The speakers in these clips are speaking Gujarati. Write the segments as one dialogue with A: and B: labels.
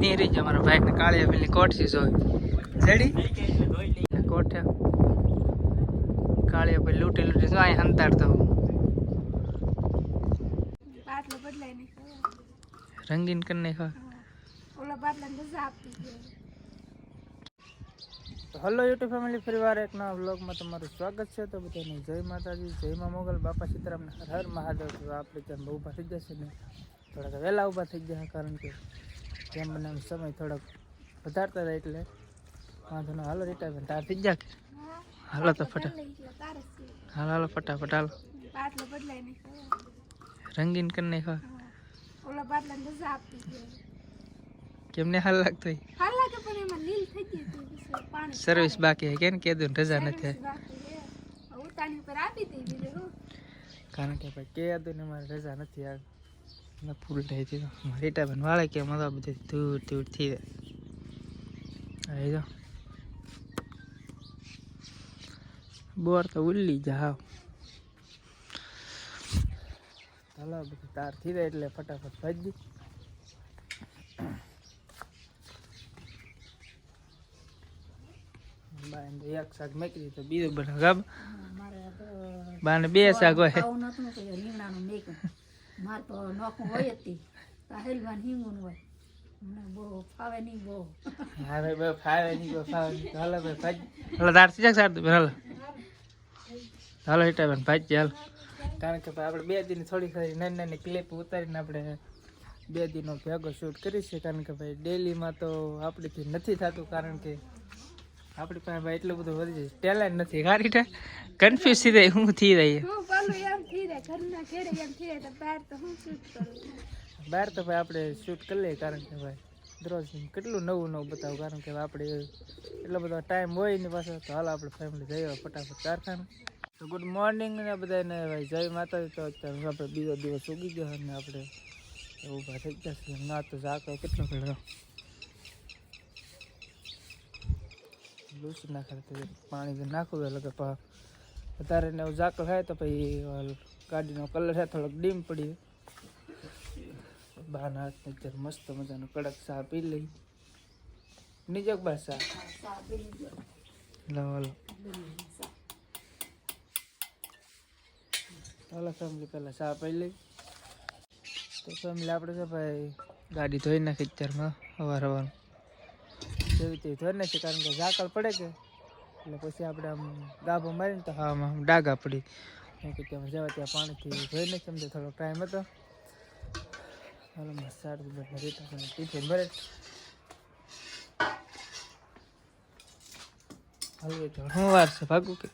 A: નીરી જ અમારા ભાઈ ને કાળિયા પેલી કોઠી જોઈ જડી કોઠે કાળિયા ભાઈ લૂટી લૂટી જો અહીં હંતાડતો રંગીન કરીને હલો યુટ્યુબ ફેમિલી ફરીવાર એક નવા વ્લોગમાં તમારું સ્વાગત છે. તો બધાને જય માતાજી, જય મા મોગલ, બાપા સીતારામ, હર મહાદેવ. આપણે ત્યાં ઊભા થઈ જશે ને થોડાક વહેલા ઊભા થઈ ગયા, કારણ કે જેમ મને સમય થોડોક વધારતા હતા એટલે વાંધો ન. હાલો રિટાયરમેન્ટ તાર થઈ જાય. હાલો તો હાલો હાલો ફટાફટ હાલો રંગીન કરીને કેમને હાલ લાગતો સર્વિસ બાકી હે કે કીધું રજા નથી, કારણ કે ભાઈ કીધું ને મારે રજા નથી યાર, ફૂલ થઈ હતી રિટાયરમેન્ટ વાળે કે મજા બધી દૂર દૂર થઈ જાય. બોર તો ઉલ્લી જા હાવ. હાલો બધી તાર થઈ જાય એટલે ફટાફટ ભાજી એક શાક મેકી તો બીજું બના ગાબ બાને બે શાક હોય
B: માર તો નોખું હોય હતી હેલવાન હિંગુન હોય મને બહુ ફાવે નહીં બહુ.
A: હા ભાઈ બહુ ફાવે નહીં બહુ ફાવે નહીં. હાલો ભાઈ ભાજ હાલો તાર થી શાક સાર હાલો હાલો હિટા બેન ભાજ હાલ, કારણ કે આપણે બે દિન થોડી થોડી નાની નાની ક્લિપ ઉતારીને આપણે બે દિનનો ભેગો શૂટ કરીશું, કારણ કે ભાઈ ડેલીમાં તો આપણેથી નથી થતું, કારણ કે આપણી પાસે ભાઈ એટલું બધું વધી જાય ટેલેન્ટ નથી. ગાડી કન્ફ્યુઝ થઈ જાય હું થઈ રહી બહાર તો ભાઈ આપણે શૂટ કરી લઈએ, કારણ કે ભાઈ દરરોજ કેટલું નવું નવું બતાવું, કારણ કે આપણે એટલો બધો ટાઈમ હોય ને પાછો. તો હાલ આપણે ફેમિલી જઈએ ફટાફટ કારખાને. તો ગુડ મોર્નિંગ ને બધાને ભાઈ જય માતાજી. તો અત્યારે આપણે બીજો દિવસ ઉગી ગયો અને આપણે ઊભા થઈ જશે. ના તો ઝાકો કેટલો ભેળો લૂસી નાખે પાણી નાખવું એટલે કે વધારે ને એવું ઝાકળ થાય તો પછી ગાડીનો કલર છે થોડોક ડીમ પડી. બહારના હાથને અત્યારે મસ્ત મજાનો કડક ચા પી લઈ. નીચે બસ ચા લો હાલો હાલો ફેમિલી પહેલાં ચા પી લઈ. તો ફેમિલી આપણે છે ભાઈ ગાડી ધોઈ નાખી અત્યારમાં સવાર સવારમાં જેવી તેવી ધોઈ નાખી, કારણ કે ઝાકળ પડે કે એટલે પછી આપણે આમ ગાભો મારીને તો હા આમ ડાઘા પડી કે ત્યાં જવા ત્યાં પાણીથી ધોઈ નાખી. સમજો થોડો ટાઈમ હતો. હાલો મસ્ત સારું બધા રીટા ટિફિન ભરે હલવે તો શું વાર છે ભાગું કે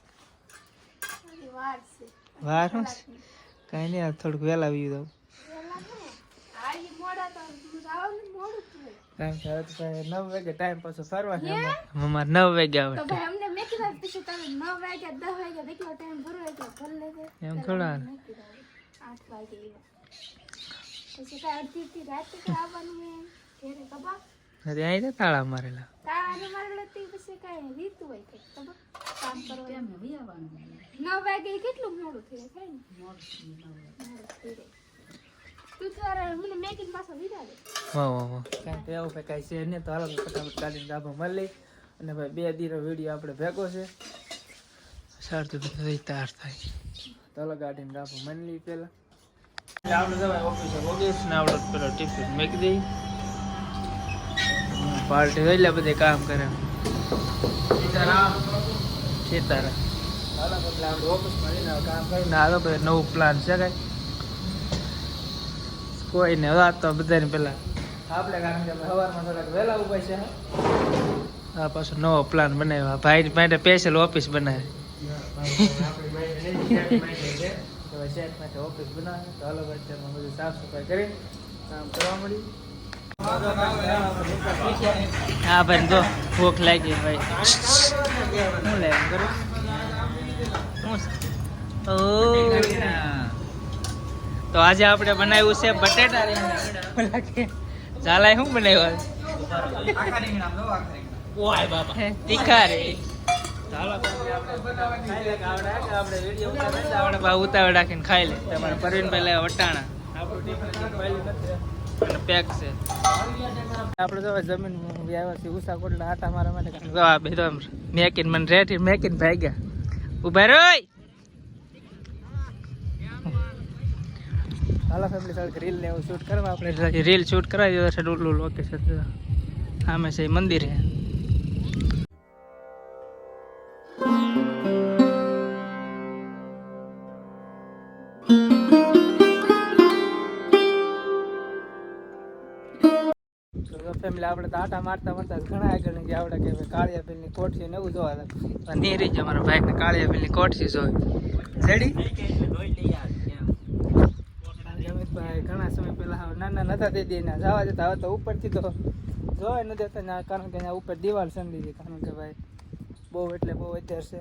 A: વાર શું કાંઈ નહીં આ થોડુંક વહેલા આવી દઉં, કારણ કે હવે તો 9 વાગે ટાઈમ પાછો ફરવા છે અમારે 9 વાગે આવે એમ થોડા અહીં તાળા મારેલા
B: કેટલું મોડું થઈ
A: એવું કઈ છે નહીં. તો હાલો ફટાફટ કાઢીને ડાબો મળી અને ભાઈ 2 દીનો વિડીયો આપણે ભેગો છે સારું તાર થાય. તો હાલો ગાડીને ડાબો મળી પેલા આપણે જવાય ઓફિસે ઓગીશ ને આપણે પેલો ટિફિન મેકી દઈ. પાર્ટી થઈ લે બધે કામ કરે સીતારામ હાલો એટલે આપણે ઓફિસમાં જઈને કામ કરીને હાલો ભાઈ નવું પ્લાન છે કઈ કોઈ ને વાત તો બધાને પેલા આપણે, કારણ કે સવારમાં થોડાક વહેલા ઉભા છે. હા પાછો નવો પ્લાન બનાવ્યો ભાઈ માટે સ્પેશિયલ ઓફિસ બનાવે શેઠ માટે ઓફિસ બનાવે. તો હાલો અત્યારમાં બધું સાફ સફાઈ કરી કામ કરવા મળી. હા ભાઈ તો ભૂખ લાગી ભાઈ શું લે કરું તો આજે આપણે બનાવ્યું છે બટેટા ચાલાય શું બનાવ્યું તીખા રે ઉતાવળ રાખીને ખાઈ લે. તમારે પરવીનભાઈ લાવ્યા વટાણા આપણું ટિફિન અને પેક છે. આપણે તો હવે જમીન આવ્યા છીએ ઉષા કોટલા આટા મારા માટે. જો આ બે તો મેકીન મને રેટી મેકીન ભાગ્યા ઉભા રોય. હાલો ફેમિલી સાથે રીલ ને એવું શૂટ કરવા આપણે રીલ શૂટ કરાવી દીધો છે. ડુલ્લું લોકેશન સામે છે મંદિર છે. ફેમિલી આપણે તો આટા મારતા મારતા ઘણા આગળ ગયા. આપણે કે કાળિયા પીલની કોઠી ને એવું જોવા હતા. નીરી જ અમારા ભાઈ ને કાળિયા પીલની કોઠી જોઈ જેડી જમીતભાઈ ઘણા સમય પહેલા નાના નતા તે દી ના જવા જતા. હવે તો ઉપરથી તો જોવા ન દેતા ને, કારણ કે અહીંયા ઉપર દિવાલ સંધી હતી. કારણ કે ભાઈ બહુ એટલે બહુ અત્યાર છે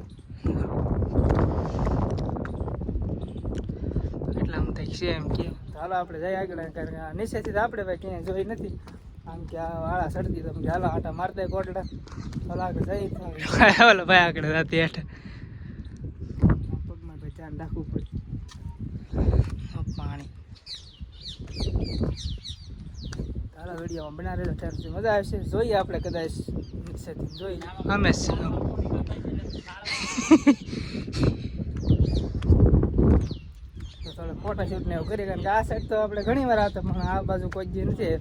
A: એટલા આમ થાય છે એમ કે હાલો આપણે જઈએ આગળ. કારણ કે નીચેથી તો આપણે ભાઈ ક્યાંય જોઈ નથી. આમ કે આ વાળા સડતી તમે હાલો આટા મારતા કોટડા હાલો આગળ જઈ. ઓલો ભાઈ આગળ જતી હેઠ પગમાં ભાઈ ધ્યાન રાખવું પડે. પાણી હાલો વિડીયોમાં બના રહેલો ત્યારે મજા આવશે. જોઈએ આપણે કદાચ નીચેથી જોઈ અમે થોડો ફોટોશૂટ ને એવું કરી. કારણ કે આ સાઈડ તો આપણે ઘણી વાર આવતા પણ આ બાજુ કોઈ જ નથી.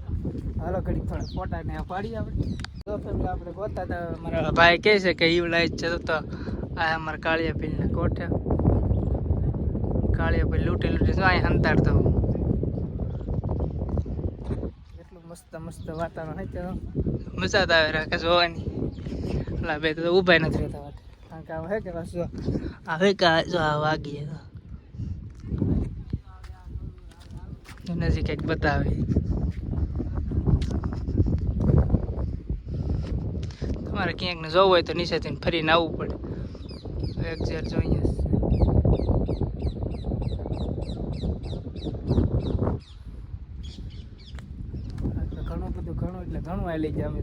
A: હાલો ઘડી થોડા ફોટા ને પાડીએ આપણે. તો ફેમિલી આપણે ગોતા હતા. મારા ભાઈ કહે છે કે એવું લાઈટ છે તો આ અમારા કાળિયા પીલના કોઠે કાળિયા પીલ લૂંટી લૂંટી અહીં હંતાડતો. એટલું મસ્ત મસ્ત વાતાવરણ છે. મજા જ આવે રાખે જોવાની. ઓલા બે તો ઊભા નથી રહેતા વાટે. કારણ કે હે કે બસ આવે કે જો આ વાગીએ નજીક કંઈક બતાવે. તમારે ક્યાંક ને જવું હોય તો નીચેથી ફરીને આવવું પડે. એક જેર જોઈએ ઘણું બધું ઘણું એટલે ઘણું આ લઈ જાય. અમે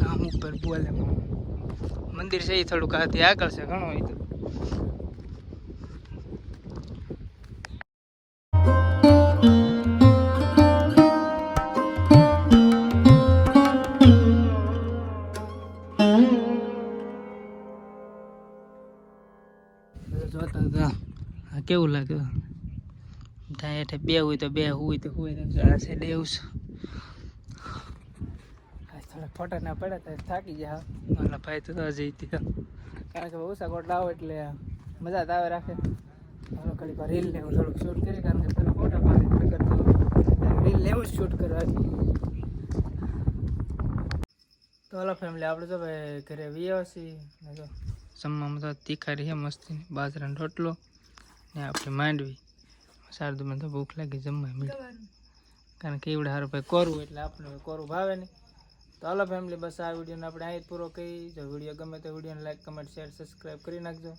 A: આમ ઉપર બોલે મંદિર છે એ થોડુંક આથી આગળ છે ઘણું હોય તો. જોતા હતા કેવું લાગે હેઠે બે હોય તો બે હોય તો હોય. આ સાઈડ એવું છે. થોડા ફોટા ના પડ્યા તો થાકી જાય. મારા ભાઈ તો જઈતી કારણ કે ઉષા કોટલા આવો એટલે મજા જ આવે રાખે. હવે ઘડી રીલ ને હું થોડુંક શૂટ કરી. કારણ કે પેલા ફોટા પાડી રીલ ને એવું જ શૂટ કરવા. તો હાલો ફેમિલી આપણે તો ભાઈ ઘરે વ્યવસી તો જમવામાં તો તીખારી છે મસ્તી બાજરાનો રોટલો ને આપણે માંડવી. શારદુમાં તો ભૂખ લાગી જમવા મળ્યું. કારણ કે એવડે સારું ભાઈ કોરું એટલે આપણે કોરું ભાવે નહીં. તો હાલો ફેમિલી બસ આ વિડીયોને આપણે અહીં પૂરો કરી. જો વિડીયો ગમે તો વિડીયોને લાઈક કમેન્ટ શેર સબસ્ક્રાઈબ કરી નાખજો.